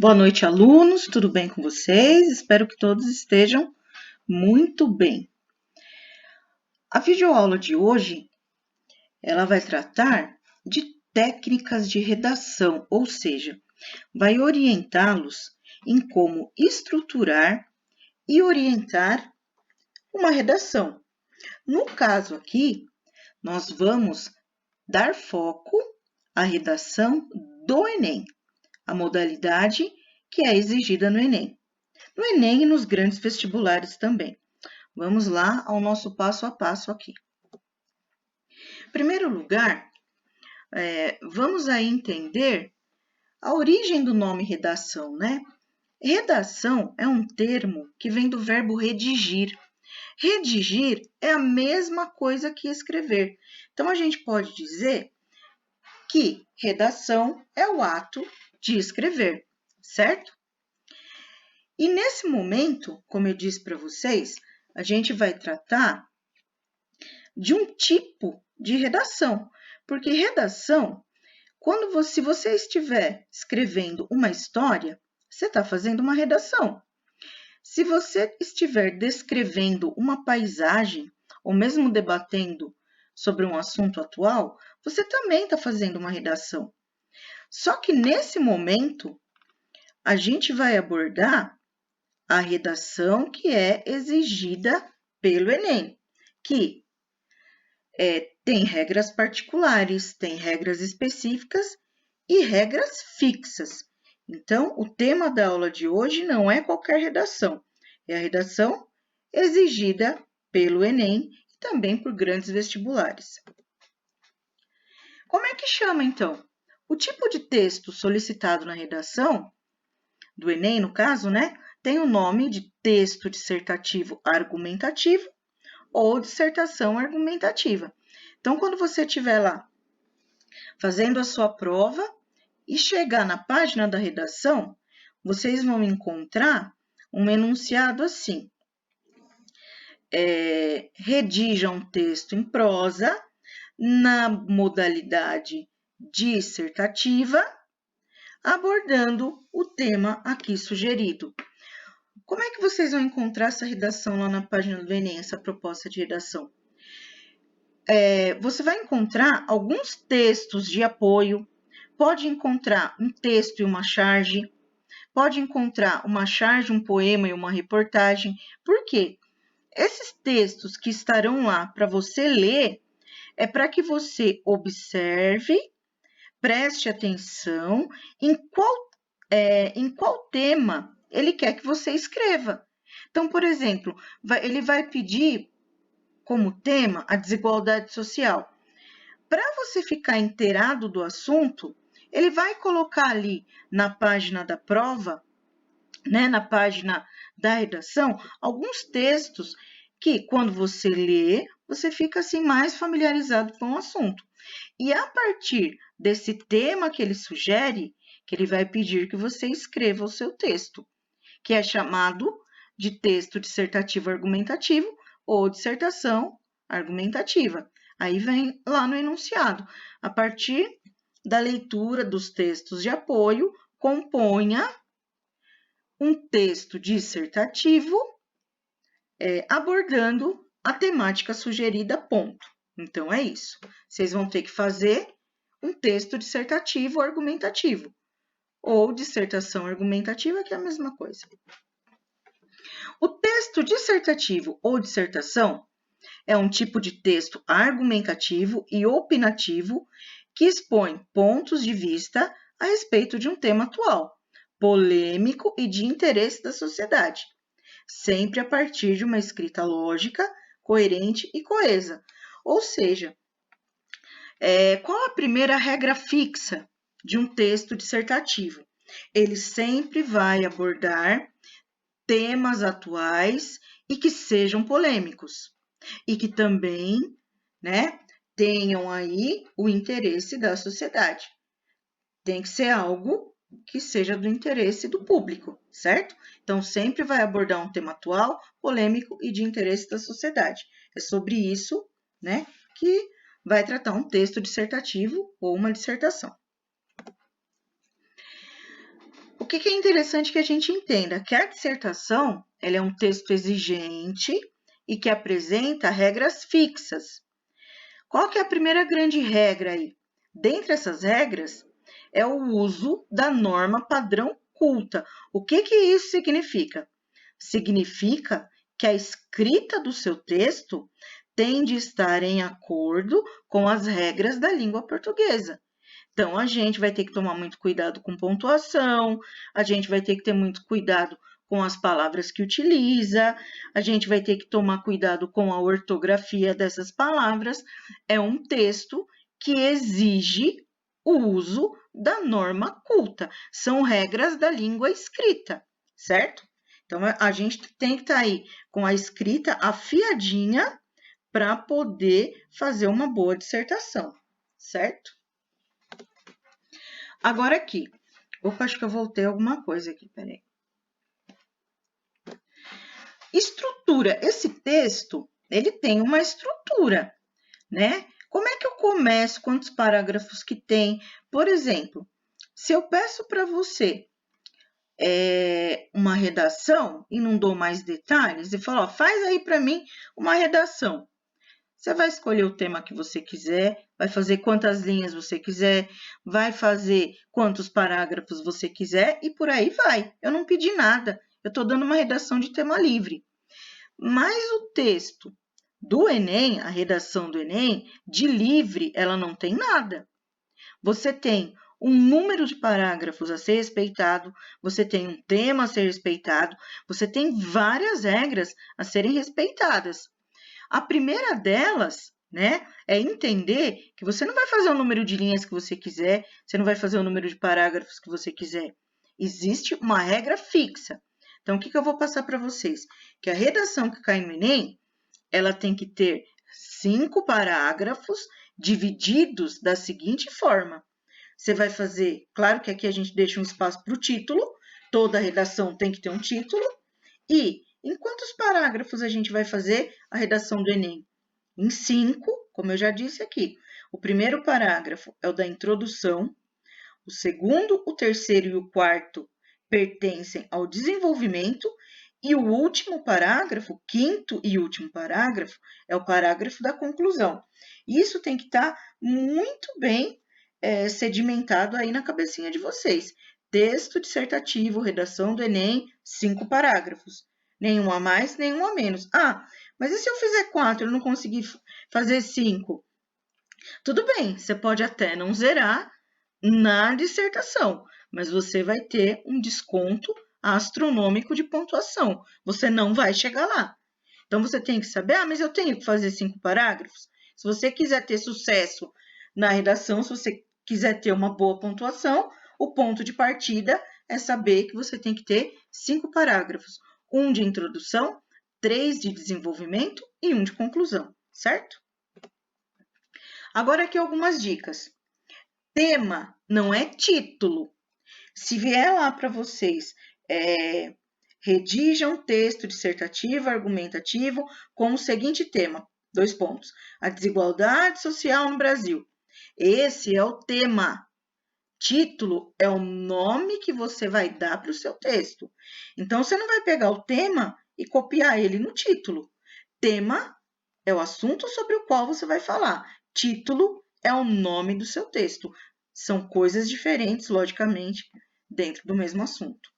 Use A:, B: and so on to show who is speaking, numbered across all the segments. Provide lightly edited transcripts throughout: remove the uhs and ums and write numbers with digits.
A: Boa noite, alunos. Tudo bem com vocês? Espero que todos estejam muito bem. A videoaula de hoje, ela vai tratar de técnicas de redação, ou seja, vai orientá-los em como estruturar e orientar uma redação. No caso aqui, nós vamos dar foco à redação do Enem, a modalidade que é exigida no Enem. No Enem e nos grandes vestibulares também. Vamos lá ao nosso passo a passo aqui. Em primeiro lugar, vamos aí entender a origem do nome redação, né? Redação é um termo que vem do verbo redigir. Redigir é a mesma coisa que escrever. Então, a gente pode dizer que redação é o ato de escrever, certo? E nesse momento, como eu disse para vocês, a gente vai tratar de um tipo de redação, porque redação, se você estiver escrevendo uma história, você está fazendo uma redação. Se você estiver descrevendo uma paisagem, ou mesmo debatendo sobre um assunto atual, você também está fazendo uma redação. Só que nesse momento, a gente vai abordar a redação que é exigida pelo Enem, que tem regras particulares, tem regras específicas e regras fixas. Então, o tema da aula de hoje não é qualquer redação, é a redação exigida pelo Enem e também por grandes vestibulares. Como é que chama, então? O tipo de texto solicitado na redação, do Enem, no caso, né, tem o nome de texto dissertativo argumentativo ou dissertação argumentativa. Então, quando você estiver lá fazendo a sua prova e chegar na página da redação, vocês vão encontrar um enunciado assim. Redija um texto em prosa na modalidade dissertativa, abordando o tema aqui sugerido. Como é que vocês vão encontrar essa redação lá na página do Enem, essa proposta de redação? Você vai encontrar alguns textos de apoio, pode encontrar um texto e uma charge, pode encontrar uma charge, um poema e uma reportagem. Por quê? Esses textos que estarão lá para você ler é para que você observe, preste atenção em qual tema ele quer que você escreva. Então, por exemplo, ele vai pedir como tema a desigualdade social. Para você ficar inteirado do assunto, ele vai colocar ali na página da prova, né, na página da redação, alguns textos que, quando você lê, você fica assim mais familiarizado com o assunto. E a partir desse tema que ele sugere, que ele vai pedir que você escreva o seu texto, que é chamado de texto dissertativo argumentativo ou dissertação argumentativa. Aí vem lá no enunciado. A partir da leitura dos textos de apoio, componha um texto dissertativo abordando a temática sugerida, ponto. Então, é isso. Vocês vão ter que fazer um texto dissertativo argumentativo, ou dissertação argumentativa, que é a mesma coisa. O texto dissertativo ou dissertação é um tipo de texto argumentativo e opinativo que expõe pontos de vista a respeito de um tema atual, polêmico e de interesse da sociedade, sempre a partir de uma escrita lógica, coerente e coesa. Ou seja, qual a primeira regra fixa de um texto dissertativo? Ele sempre vai abordar temas atuais e que sejam polêmicos e que também, né, tenham aí o interesse da sociedade. Tem que ser algo que seja do interesse do público, certo? Então, sempre vai abordar um tema atual, polêmico e de interesse da sociedade. É sobre isso, né, que vai tratar um texto dissertativo ou uma dissertação. O que é interessante que a gente entenda? Que a dissertação ela é um texto exigente e que apresenta regras fixas. Qual que é a primeira grande regra aí? Dentre essas regras, é o uso da norma padrão culta. O que isso significa? Significa que a escrita do seu texto tem de estar em acordo com as regras da língua portuguesa. Então, a gente vai ter que tomar muito cuidado com pontuação, a gente vai ter que ter muito cuidado com as palavras que utiliza, a gente vai ter que tomar cuidado com a ortografia dessas palavras. É um texto que exige o uso da norma culta. São regras da língua escrita, certo? Então, a gente tem que estar aí com a escrita afiadinha para poder fazer uma boa dissertação, certo? Agora aqui, opa, acho que eu voltei alguma coisa aqui, peraí. Estrutura, esse texto, ele tem uma estrutura, né? Como é que eu começo, quantos parágrafos que tem? Por exemplo, se eu peço para você uma redação e não dou mais detalhes, e falo, ó, faz aí para mim uma redação. Você vai escolher o tema que você quiser, vai fazer quantas linhas você quiser, vai fazer quantos parágrafos você quiser e por aí vai. Eu não pedi nada, eu estou dando uma redação de tema livre. Mas o texto do Enem, a redação do Enem, de livre, ela não tem nada. Você tem um número de parágrafos a ser respeitado, você tem um tema a ser respeitado, você tem várias regras a serem respeitadas. A primeira delas, né, é entender que você não vai fazer o número de linhas que você quiser, você não vai fazer o número de parágrafos que você quiser. Existe uma regra fixa. Então, o que eu vou passar para vocês? Que a redação que cai no Enem, ela tem que ter 5 parágrafos divididos da seguinte forma. Você vai fazer, claro que aqui a gente deixa um espaço para o título, toda redação tem que ter um título, e em quantos parágrafos a gente vai fazer a redação do Enem? Em 5, como eu já disse aqui. O primeiro parágrafo é o da introdução, o segundo, o terceiro e o quarto pertencem ao desenvolvimento, e o último parágrafo, quinto e último parágrafo, é o parágrafo da conclusão. Isso tem que estar muito bem sedimentado aí na cabecinha de vocês. Texto dissertativo, redação do Enem, 5 parágrafos. Nenhum a mais, nenhum a menos. Ah, mas e se eu fizer 4 e eu não conseguir fazer 5? Tudo bem, você pode até não zerar na dissertação, mas você vai ter um desconto astronômico de pontuação. Você não vai chegar lá. Então, você tem que saber, mas eu tenho que fazer 5 parágrafos? Se você quiser ter sucesso na redação, se você quiser ter uma boa pontuação, o ponto de partida é saber que você tem que ter 5 parágrafos. 1 de introdução, 3 de desenvolvimento e 1 de conclusão, certo? Agora aqui algumas dicas. Tema não é título. Se vier lá para vocês, redija um texto dissertativo, argumentativo, com o seguinte tema, 2 pontos. A desigualdade social no Brasil. Esse é o tema. Título é o nome que você vai dar para o seu texto. Então, você não vai pegar o tema e copiar ele no título. Tema é o assunto sobre o qual você vai falar. Título é o nome do seu texto. São coisas diferentes, logicamente, dentro do mesmo assunto.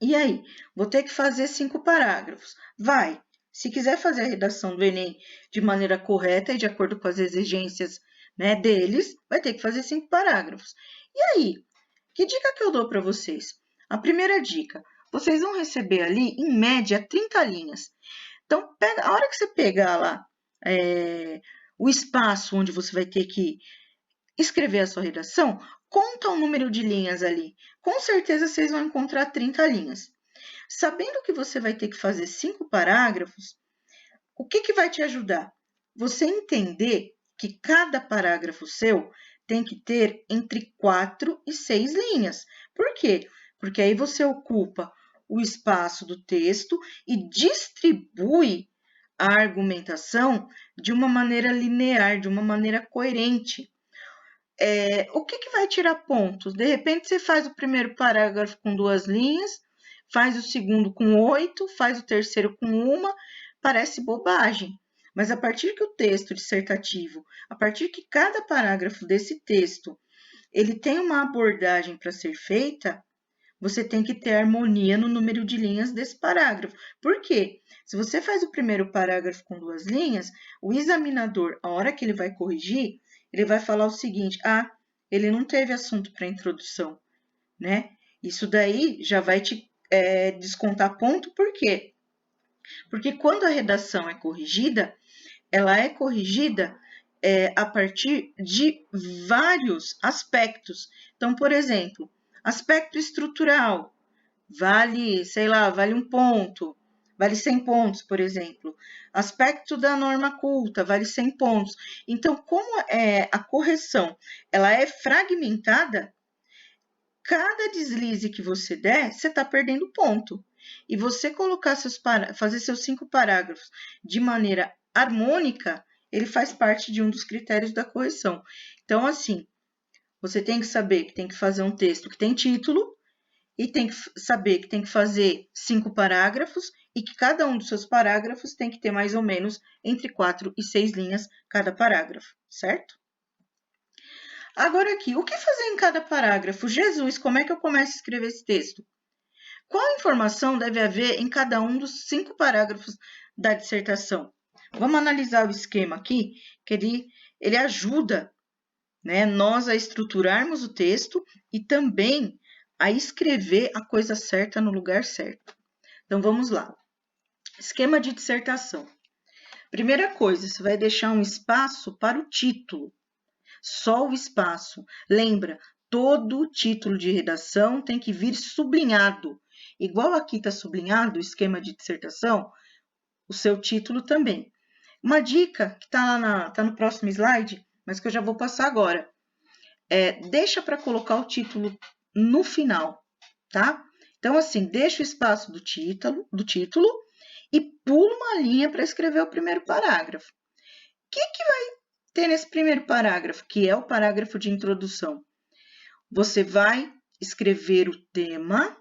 A: E aí, vou ter que fazer 5 parágrafos. Vai! Se quiser fazer a redação do Enem de maneira correta e de acordo com as exigências, né, deles, vai ter que fazer 5 parágrafos. E aí, que dica que eu dou para vocês? A primeira dica, vocês vão receber ali, em média, 30 linhas. Então, a hora que você pegar lá o espaço onde você vai ter que escrever a sua redação, conta o número de linhas ali. Com certeza, vocês vão encontrar 30 linhas. Sabendo que você vai ter que fazer 5 parágrafos, o que vai te ajudar? Você entender que cada parágrafo seu tem que ter entre 4 e 6 linhas. Por quê? Porque aí você ocupa o espaço do texto e distribui a argumentação de uma maneira linear, de uma maneira coerente. o que vai tirar pontos? De repente, você faz o primeiro parágrafo com 2 linhas, faz o segundo com 8, faz o terceiro com 1, parece bobagem. Mas a partir que o texto dissertativo, a partir que cada parágrafo desse texto, ele tem uma abordagem para ser feita, você tem que ter harmonia no número de linhas desse parágrafo. Por quê? Se você faz o primeiro parágrafo com 2 linhas, o examinador, a hora que ele vai corrigir, ele vai falar o seguinte: ele não teve assunto para introdução, né? Isso daí já vai te descontar ponto, por quê? Porque quando a redação é corrigida, ela é corrigida a partir de vários aspectos. Então, por exemplo, aspecto estrutural, vale 1 ponto, vale 100 pontos, por exemplo. Aspecto da norma culta, vale 100 pontos. Então, como a correção ela é fragmentada, cada deslize que você der, você está perdendo ponto. E você colocar fazer seus 5 parágrafos de maneira harmônica, ele faz parte de um dos critérios da correção. Então, assim, você tem que saber que tem que fazer um texto que tem título, e tem que saber que tem que fazer 5 parágrafos e que cada um dos seus parágrafos tem que ter mais ou menos entre 4 e 6 linhas cada parágrafo, certo? Agora aqui, o que fazer em cada parágrafo? Jesus, como é que eu começo a escrever esse texto? Qual informação deve haver em cada um dos 5 parágrafos da dissertação? Vamos analisar o esquema aqui, que ele ajuda, né, nós a estruturarmos o texto e também a escrever a coisa certa no lugar certo. Então, vamos lá. Esquema de dissertação. Primeira coisa, você vai deixar um espaço para o título. Só o espaço. Lembra, todo título de redação tem que vir sublinhado. Igual aqui está sublinhado o esquema de dissertação, o seu título também. Uma dica que está lá tá no próximo slide, mas que eu já vou passar agora. Deixa para colocar o título no final, tá? Então, assim, deixa o espaço do título e pula uma linha para escrever o primeiro parágrafo. O que vai ter nesse primeiro parágrafo, que é o parágrafo de introdução? Você vai escrever o tema,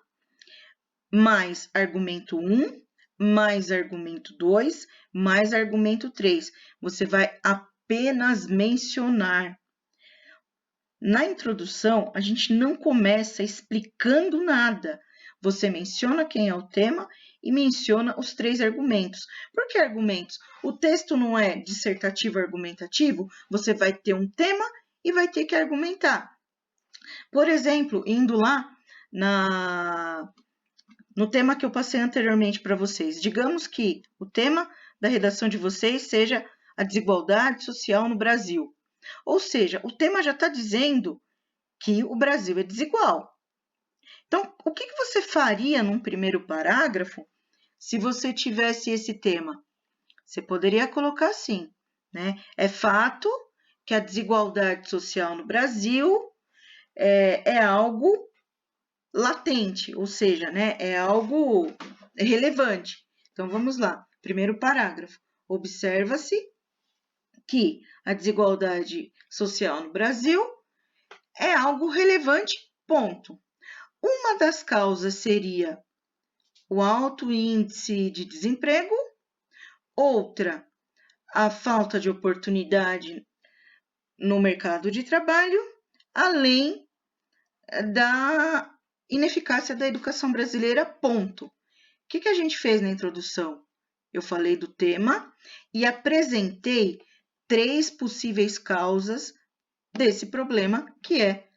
A: mais argumento 1, mais argumento 2, mais argumento 3. Você vai apenas mencionar. Na introdução, a gente não começa explicando nada. Você menciona quem é o tema e menciona os 3 argumentos. Por que argumentos? O texto não é dissertativo argumentativo, você vai ter um tema e vai ter que argumentar. Por exemplo, indo lá no tema que eu passei anteriormente para vocês, digamos que o tema da redação de vocês seja a desigualdade social no Brasil. Ou seja, o tema já está dizendo que o Brasil é desigual. Então, o que você faria num primeiro parágrafo se você tivesse esse tema? Você poderia colocar assim, né? É fato que a desigualdade social no Brasil é algo latente, ou seja, né, é algo relevante. Então, vamos lá. Primeiro parágrafo. Observa-se que a desigualdade social no Brasil é algo relevante, ponto. Uma das causas seria o alto índice de desemprego, outra, a falta de oportunidade no mercado de trabalho, além da ineficácia da educação brasileira, ponto. O que a gente fez na introdução? Eu falei do tema e apresentei 3 possíveis causas desse problema, que é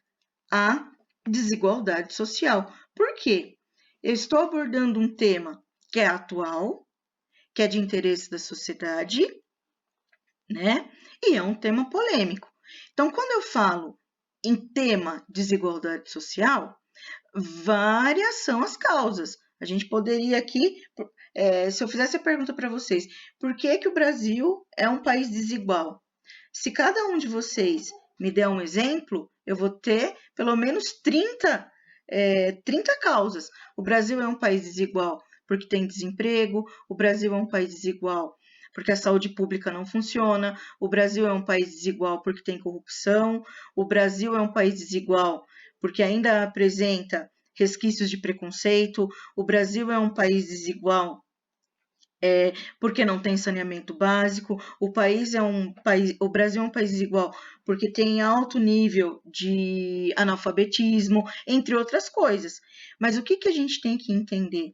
A: a desigualdade social. Por quê? Eu estou abordando um tema que é atual, que é de interesse da sociedade, né? E é um tema polêmico. Então, quando eu falo em tema desigualdade social, várias são as causas. A gente poderia aqui, se eu fizesse a pergunta para vocês, por que o Brasil é um país desigual? Se cada um de vocês me der um exemplo, eu vou ter pelo menos 30 causas. O Brasil é um país desigual porque tem desemprego, o Brasil é um país desigual porque a saúde pública não funciona, o Brasil é um país desigual porque tem corrupção, o Brasil é um país desigual porque ainda apresenta resquícios de preconceito, o Brasil é um país desigual porque não tem saneamento básico, o Brasil é um país desigual porque tem alto nível de analfabetismo, entre outras coisas. Mas o que a gente tem que entender?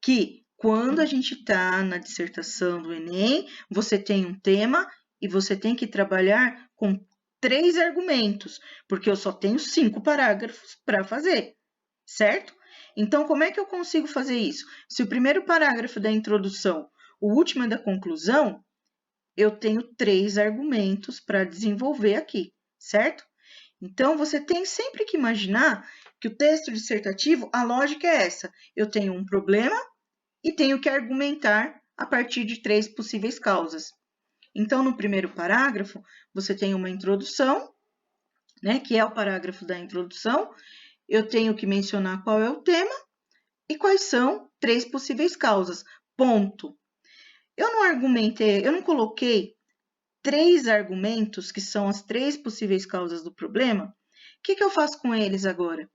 A: Que quando a gente está na dissertação do Enem, você tem um tema e você tem que trabalhar com 3 argumentos, porque eu só tenho 5 parágrafos para fazer, certo? Então, como é que eu consigo fazer isso? Se o primeiro parágrafo é da introdução, o último é da conclusão, eu tenho 3 argumentos para desenvolver aqui, certo? Então, você tem sempre que imaginar que o texto dissertativo, a lógica é essa. Eu tenho um problema e tenho que argumentar a partir de 3 possíveis causas. Então, no primeiro parágrafo, você tem uma introdução, né, que é o parágrafo da introdução. Eu tenho que mencionar qual é o tema e quais são 3 possíveis causas. Ponto. Eu não coloquei 3 argumentos, que são as 3 possíveis causas do problema. O que eu faço com eles agora?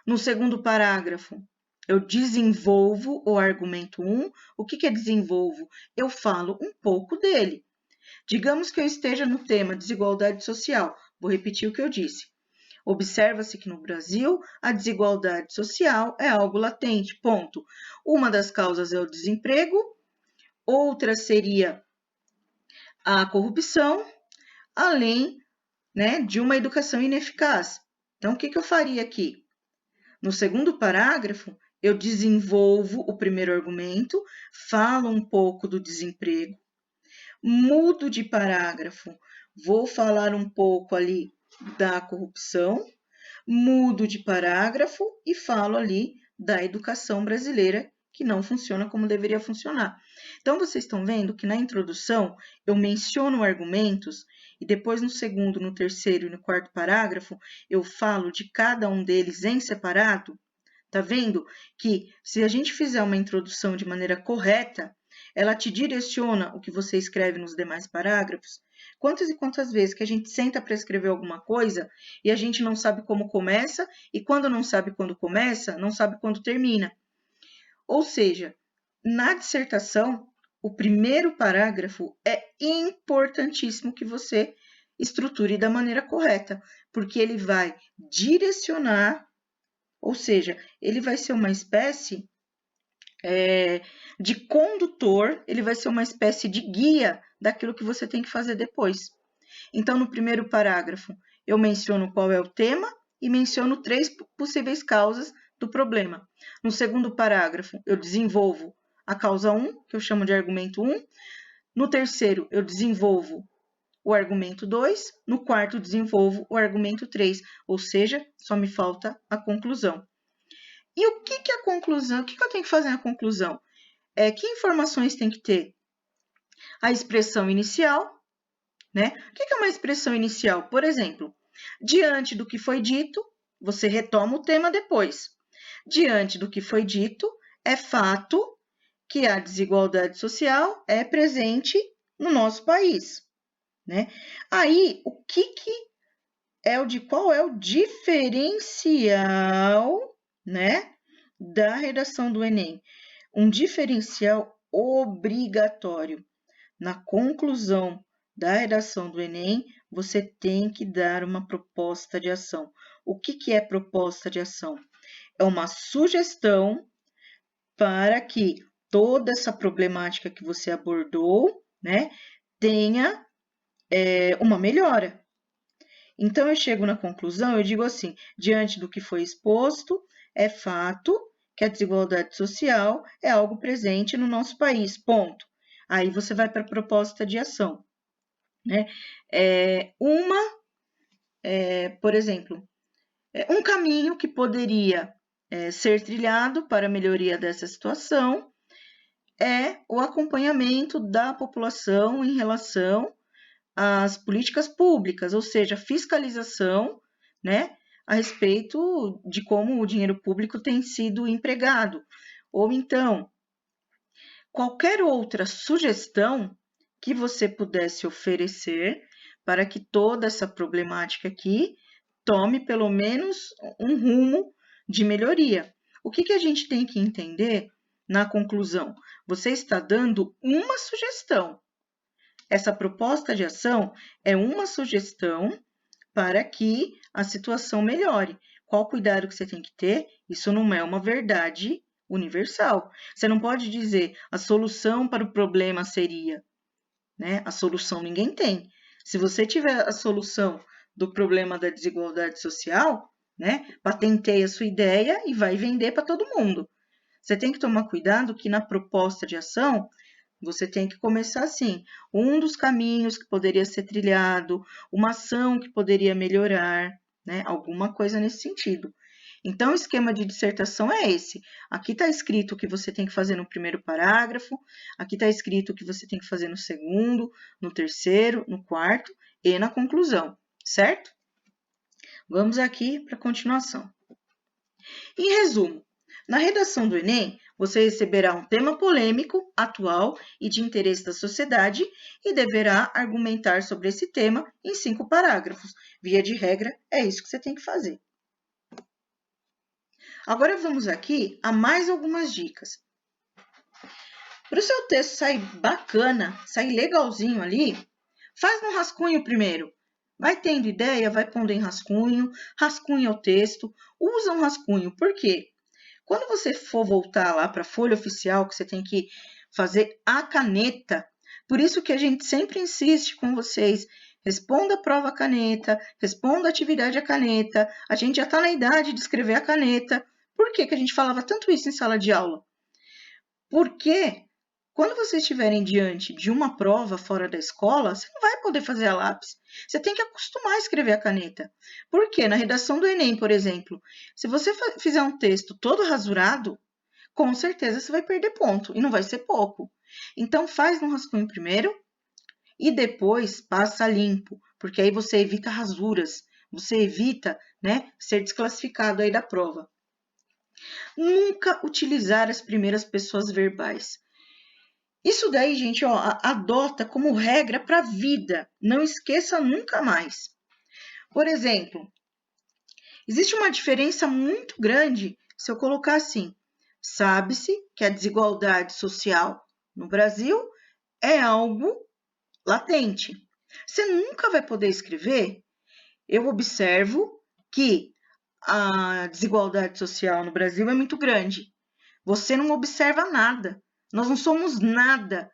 A: No segundo parágrafo, eu desenvolvo o argumento 1. O que é desenvolvo? Eu falo um pouco dele. Digamos que eu esteja no tema desigualdade social. Vou repetir o que eu disse. Observa-se que no Brasil a desigualdade social é algo latente, ponto. Uma das causas é o desemprego, outra seria a corrupção, além, né, de uma educação ineficaz. Então, o que eu faria aqui? No segundo parágrafo, eu desenvolvo o primeiro argumento, falo um pouco do desemprego, mudo de parágrafo, vou falar um pouco ali da corrupção, mudo de parágrafo e falo ali da educação brasileira, que não funciona como deveria funcionar. Então, vocês estão vendo que na introdução eu menciono argumentos e depois no segundo, no terceiro e no quarto parágrafo eu falo de cada um deles em separado. Tá vendo que se a gente fizer uma introdução de maneira correta, ela te direciona o que você escreve nos demais parágrafos? Quantas e quantas vezes que a gente senta para escrever alguma coisa e a gente não sabe como começa, e quando não sabe quando começa, não sabe quando termina. Ou seja, na dissertação, o primeiro parágrafo é importantíssimo que você estruture da maneira correta, porque ele vai direcionar, ou seja, ele vai ser uma espécie de condutor, ele vai ser uma espécie de guia daquilo que você tem que fazer depois. Então, no primeiro parágrafo, eu menciono qual é o tema e menciono 3 possíveis causas do problema. No segundo parágrafo, eu desenvolvo a causa 1, que eu chamo de argumento 1. No terceiro, eu desenvolvo o argumento 2. No quarto, desenvolvo o argumento 3. Ou seja, só me falta a conclusão. E o que é a conclusão? O que eu tenho que fazer na conclusão? Que informações tem que ter? A expressão inicial, né? O que é uma expressão inicial? Por exemplo, diante do que foi dito, você retoma o tema depois. Diante do que foi dito, é fato que a desigualdade social é presente no nosso país, né? Aí, qual é o diferencial, né, da redação do Enem? Um diferencial obrigatório. Na conclusão da redação do Enem, você tem que dar uma proposta de ação. O que é proposta de ação? É uma sugestão para que toda essa problemática que você abordou, né, tenha uma melhora. Então, eu chego na conclusão, eu digo assim, diante do que foi exposto, é fato que a desigualdade social é algo presente no nosso país, ponto. Aí você vai para a proposta de ação, né? Por exemplo, um caminho que poderia ser trilhado para a melhoria dessa situação é o acompanhamento da população em relação às políticas públicas, ou seja, fiscalização, né, a respeito de como o dinheiro público tem sido empregado. Ou então, qualquer outra sugestão que você pudesse oferecer para que toda essa problemática aqui tome pelo menos um rumo de melhoria. O que a gente tem que entender na conclusão? Você está dando uma sugestão. Essa proposta de ação é uma sugestão para que a situação melhore. Qual cuidado que você tem que ter? Isso não é uma verdade universal. Você não pode dizer a solução para o problema seria, né? A solução ninguém tem. Se você tiver a solução do problema da desigualdade social, né? Patenteie a sua ideia e vai vender para todo mundo. Você tem que tomar cuidado que na proposta de ação você tem que começar assim, um dos caminhos que poderia ser trilhado, uma ação que poderia melhorar, né? Alguma coisa nesse sentido. Então, o esquema de dissertação é esse. Aqui está escrito o que você tem que fazer no primeiro parágrafo, aqui está escrito o que você tem que fazer no segundo, no terceiro, no quarto e na conclusão, certo? Vamos aqui para a continuação. Em resumo, na redação do Enem, você receberá um tema polêmico, atual e de interesse da sociedade e deverá argumentar sobre esse tema em 5 parágrafos. Via de regra, é isso que você tem que fazer. Agora vamos aqui a mais algumas dicas. Para o seu texto sair bacana, sair legalzinho ali, faz no rascunho primeiro. Vai tendo ideia, vai pondo em rascunho, rascunha o texto, usa um rascunho. Por quê? Quando você for voltar lá para a folha oficial, que você tem que fazer a caneta, por isso que a gente sempre insiste com vocês, responda a prova a caneta, responda a atividade a caneta, a gente já está na idade de escrever a caneta. Por que a gente falava tanto isso em sala de aula? Porque quando vocês estiverem diante de uma prova fora da escola, você não vai poder fazer a lápis. Você tem que acostumar a escrever a caneta. Por quê? Na redação do Enem, por exemplo, se você fizer um texto todo rasurado, com certeza você vai perder ponto, e não vai ser pouco. Então, faz no rascunho primeiro e depois passa limpo, porque aí você evita rasuras, você evita, né, ser desclassificado aí da prova. Nunca utilizar as primeiras pessoas verbais. Isso daí, gente, ó, adota como regra para a vida. Não esqueça nunca mais. Por exemplo, existe uma diferença muito grande se eu colocar assim: sabe-se que a desigualdade social no Brasil é algo latente. Você nunca vai poder escrever: eu observo que a desigualdade social no Brasil é muito grande. Você não observa nada. Nós não somos nada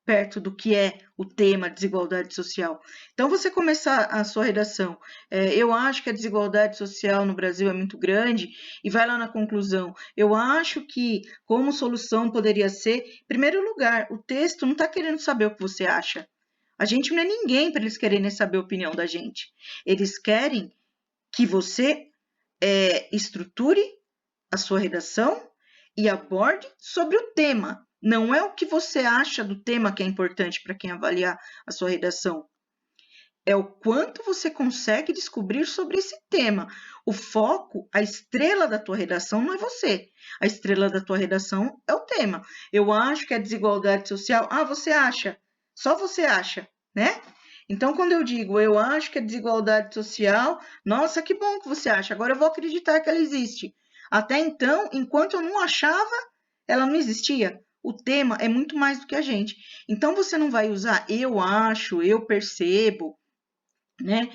A: perto do que é o tema desigualdade social. Então, você começar a sua redação, eu acho que a desigualdade social no Brasil é muito grande, e vai lá na conclusão, eu acho que como solução poderia ser, em primeiro lugar, o texto não está querendo saber o que você acha. A gente não é ninguém para eles quererem saber a opinião da gente. Eles querem que você estruture a sua redação e aborde sobre o tema. Não é o que você acha do tema que é importante para quem avaliar a sua redação. É o quanto você consegue descobrir sobre esse tema. O foco, a estrela da tua redação não é você. A estrela da tua redação é o tema. Eu acho que a desigualdade social... Ah, você acha. Só você acha, né? Então, quando eu digo, eu acho que a desigualdade social... Nossa, que bom que você acha. Agora eu vou acreditar que ela existe. Até então, enquanto eu não achava, ela não existia. O tema é muito mais do que a gente. Então, você não vai usar eu acho, eu percebo, né?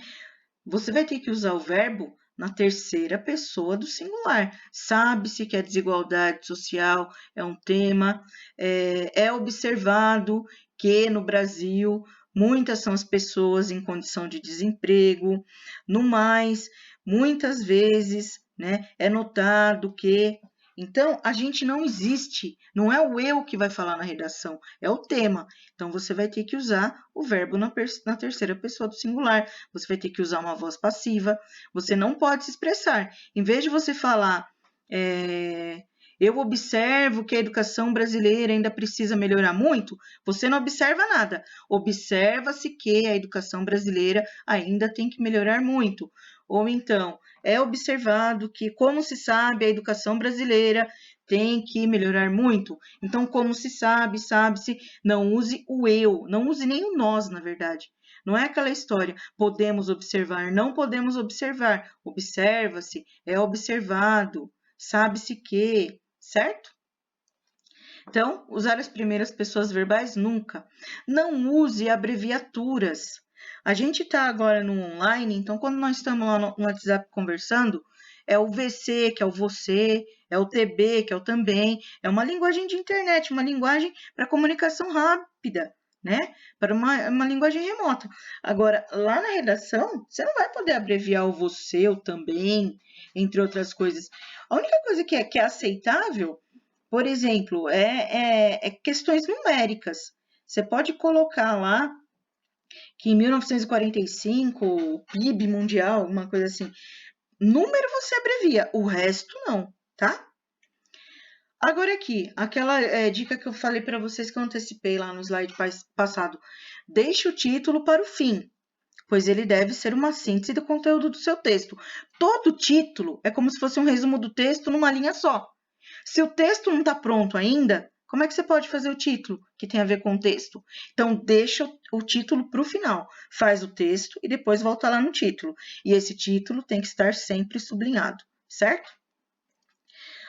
A: Você vai ter que usar o verbo na terceira pessoa do singular. Sabe-se que a desigualdade social é um tema, é observado que no Brasil muitas são as pessoas em condição de desemprego. No mais, muitas vezes, né, é notado que... Então, a gente não existe, não é o eu que vai falar na redação, é o tema. Então, você vai ter que usar o verbo na terceira pessoa do singular, você vai ter que usar uma voz passiva, você não pode se expressar. Em vez de você falar, eu observo que a educação brasileira ainda precisa melhorar muito, você não observa nada. Observa-se que a educação brasileira ainda tem que melhorar muito. Ou então, é observado que, como se sabe, a educação brasileira tem que melhorar muito. Então, como se sabe, sabe-se, não use o eu, não use nem o nós, na verdade. Não é aquela história, podemos observar, não podemos observar. Observa-se, é observado, sabe-se que, certo? Então, usar as primeiras pessoas verbais nunca. Não use abreviaturas. A gente está agora no online, então quando nós estamos lá no WhatsApp conversando, é o VC, que é o você, é o TB, que é o também, é uma linguagem de internet, uma linguagem para comunicação rápida, né? Para uma linguagem remota. Agora, lá na redação, você não vai poder abreviar o você, o também, entre outras coisas. A única coisa que é aceitável, por exemplo, é questões numéricas. Você pode colocar lá que em 1945, o PIB mundial, uma coisa assim, número você abrevia, o resto não, tá? Agora aqui, aquela dica que eu falei para vocês que eu antecipei lá no slide passado. Deixe o título para o fim, pois ele deve ser uma síntese do conteúdo do seu texto. Todo título é como se fosse um resumo do texto numa linha só. Se o texto não está pronto ainda, como é que você pode fazer o título que tem a ver com o texto? Então, deixa o título para o final. Faz o texto e depois volta lá no título. E esse título tem que estar sempre sublinhado, certo?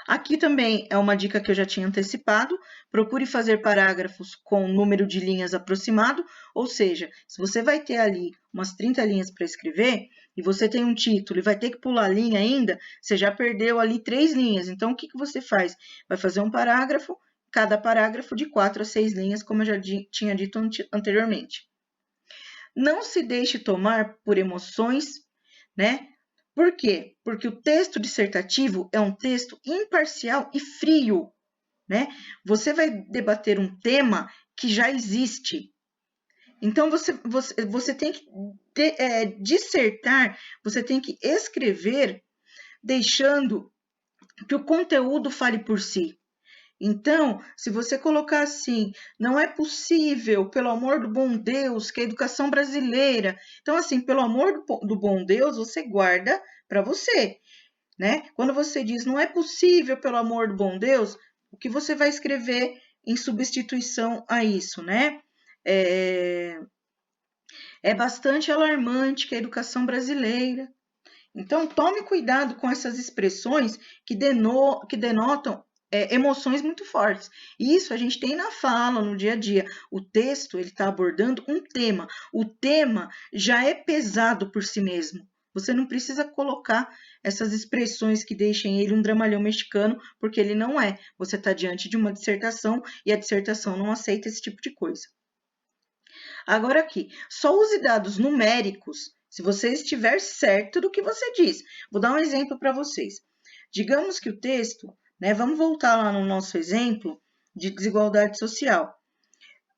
A: Aqui também é uma dica que eu já tinha antecipado. Procure fazer parágrafos com número de linhas aproximado, ou seja, se você vai ter ali umas 30 linhas para escrever e você tem um título e vai ter que pular linha ainda, você já perdeu ali 3 linhas. Então, o que você faz? Vai fazer um parágrafo, cada parágrafo de 4 a 6 linhas, como eu já tinha dito anteriormente. Não se deixe tomar por emoções, né? Por quê? Porque o texto dissertativo é um texto imparcial e frio, né? Você vai debater um tema que já existe. Então, você tem que dissertar, você tem que escrever, deixando que o conteúdo fale por si. Então, se você colocar assim, não é possível, pelo amor do bom Deus, que a educação brasileira. Então, assim, pelo amor do bom Deus, você guarda para você, né? Quando você diz não é possível, pelo amor do bom Deus, o que você vai escrever em substituição a isso, né? É bastante alarmante que a educação brasileira. Então, tome cuidado com essas expressões que denotam emoções muito fortes. Isso a gente tem na fala, no dia a dia. O texto, ele está abordando um tema. O tema já é pesado por si mesmo. Você não precisa colocar essas expressões que deixem ele um dramalhão mexicano, porque ele não é. Você está diante de uma dissertação e a dissertação não aceita esse tipo de coisa. Agora aqui, só use dados numéricos se você estiver certo do que você diz. Vou dar um exemplo para vocês. Digamos que o texto, né, vamos voltar lá no nosso exemplo de desigualdade social.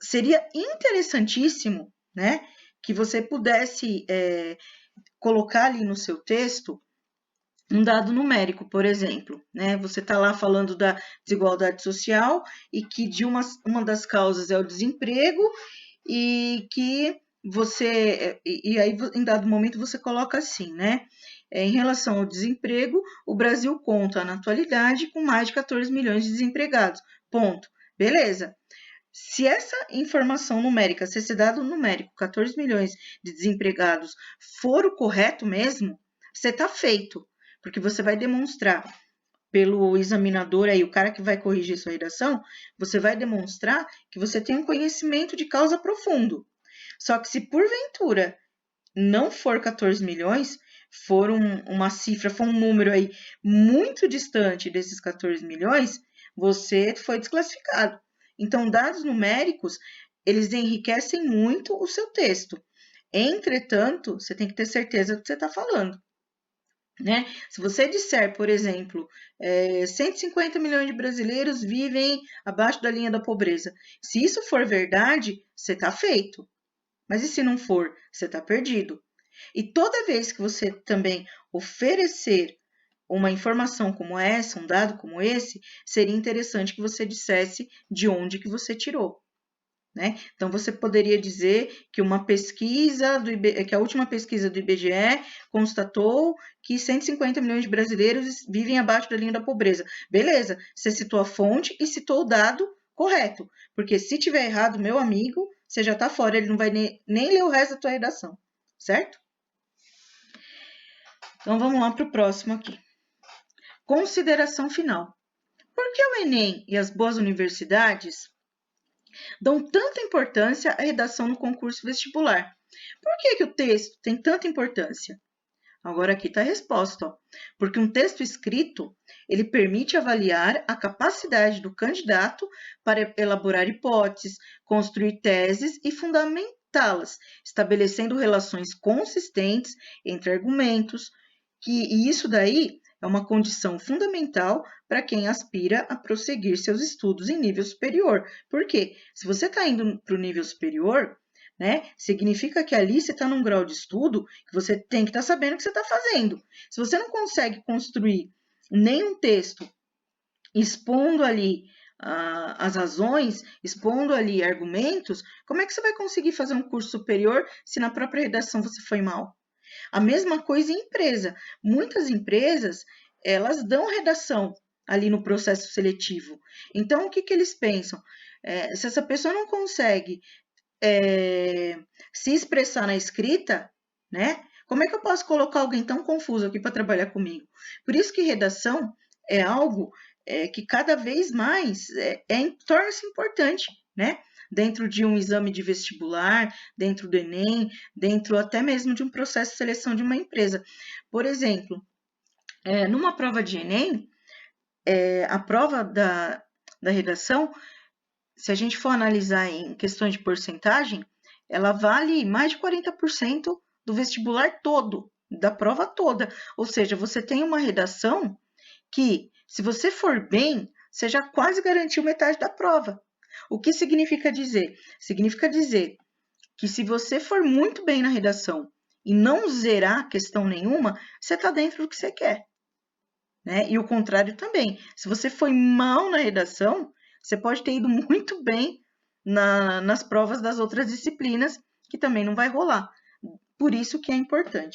A: Seria interessantíssimo, né, que você pudesse colocar ali no seu texto um dado numérico, por exemplo, né? Você está lá falando da desigualdade social e que de uma das causas é o desemprego e que e aí em dado momento você coloca assim, né? Em relação ao desemprego, o Brasil conta na atualidade com mais de 14 milhões de desempregados. Ponto. Beleza. Se essa informação numérica, se esse dado numérico, 14 milhões de desempregados, for o correto mesmo, você está feito, porque você vai demonstrar pelo examinador aí, o cara que vai corrigir sua redação, você vai demonstrar que você tem um conhecimento de causa profundo. Só que se porventura não for 14 milhões, for uma cifra, for um número aí muito distante desses 14 milhões, você foi desclassificado. Então, dados numéricos, eles enriquecem muito o seu texto. Entretanto, você tem que ter certeza do que você está falando. Né? Se você disser, por exemplo, 150 milhões de brasileiros vivem abaixo da linha da pobreza. Se isso for verdade, você está feito. Mas e se não for? Você está perdido. E toda vez que você também oferecer uma informação como essa, um dado como esse, seria interessante que você dissesse de onde que você tirou. né? Então, você poderia dizer que uma pesquisa que a última pesquisa do IBGE constatou que 150 milhões de brasileiros vivem abaixo da linha da pobreza. Beleza, você citou a fonte e citou o dado correto, porque se tiver errado, meu amigo, você já está fora, ele não vai nem ler o resto da tua redação, certo? Então, vamos lá para o próximo aqui. Consideração final. Por que o Enem e as boas universidades dão tanta importância à redação no concurso vestibular? Por que o texto tem tanta importância? Agora aqui está a resposta. Ó. Porque um texto escrito, ele permite avaliar a capacidade do candidato para elaborar hipóteses, construir teses e fundamentá-las, estabelecendo relações consistentes entre argumentos, e isso daí é uma condição fundamental para quem aspira a prosseguir seus estudos em nível superior. Por quê? Se você está indo para o nível superior, né, significa que ali você está num grau de estudo que você tem que estar sabendo o que você está fazendo. Se você não consegue construir nenhum texto expondo ali as razões, expondo ali argumentos, como é que você vai conseguir fazer um curso superior se na própria redação você foi mal? A mesma coisa em empresa. Muitas empresas, elas dão redação ali no processo seletivo. Então, o que eles pensam? Se essa pessoa não consegue se expressar na escrita, né? Como é que eu posso colocar alguém tão confuso aqui para trabalhar comigo? Por isso que redação é algo que cada vez mais torna-se importante, né? Dentro de um exame de vestibular, dentro do Enem, dentro até mesmo de um processo de seleção de uma empresa. Por exemplo, numa prova de Enem, a prova da redação, se a gente for analisar em questões de porcentagem, ela vale mais de 40% do vestibular todo, da prova toda. Ou seja, você tem uma redação que, se você for bem, você já quase garantiu metade da prova. O que significa dizer? Significa dizer que se você for muito bem na redação e não zerar questão nenhuma, você está dentro do que você quer. Né? E o contrário também. Se você foi mal na redação, você pode ter ido muito bem nas provas das outras disciplinas, que também não vai rolar. Por isso que é importante.